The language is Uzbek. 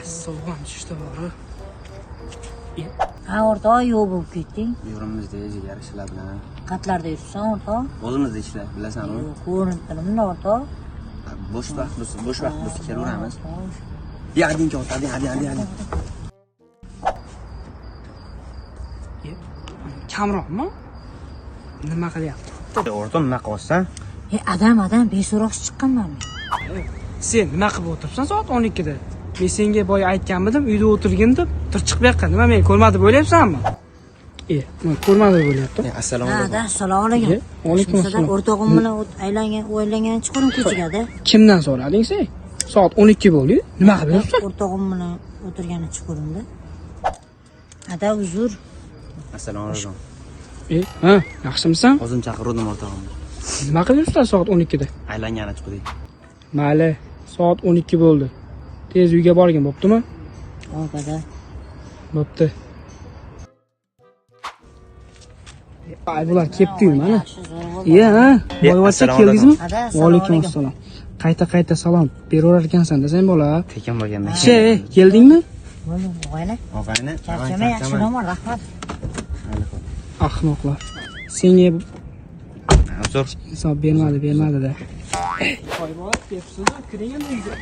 Soğuğum düştü bari. Ha o'rtoq yo'q bo'lib ketding. Yurtimizda jigar ishlar bilan. Qatlarda yuribsan o'rtoq? O'zimizda ishlar, bilasanmi? Yo'q, ko'rinib turibdi o'rtoq. Bo'sh vaqt bo'lsa kelaveramiz. Yading ot, hadi. Kamroqmi? Nima qilyapti? O'rtoq nima qilyapsan? Adam beso'roqchi chiqqanman. Sen nima qilib o'tiribsan soat 12da? Men senga boya aytganmidim, uyda o'tirgin deb, tur chiq bu yoqqa. Nima men ko'rmadi bo'lyapsanmi? Men ko'rmadi bo'lyapti. Assalomu alaykum. Assalomu alaykum. Alaykum assalom. O'rtog'im bilan o'ylangan chiqarim ko'chada. Kimdan so'rading sen? Soat 12 bo'ldi. Nima qilib yuribsan? O'rtog'im bilan o'tirgani chiqarimda. Ada uzr. Assalomu alaykum. Yaxshimisan? O'zim chaqirdim o'rtog'imni. Nima qilib yuribsan soat 12da? Aylangani chiqdik. Mayli, soat 12 bo'ldi. Tez uyga borgin, bo'ptimi? Hop, ada. Bo'pti. Ay, bular kelibdi-yu mana. Boyvachcha keldingizmi? Va alaykum assalom. Qayta salom beraverar ekansan desang bola. Tekin bo'lganda. Keldingmi? Bo'ldi, og'ayni. Og'ayni. Charchamay, yaxshiroqmi? Rahmat. Ahmoqlar. Senga Uzr. hisob bermadi-da. Voy bola, kelibsiz-ku, kiring endi uyga.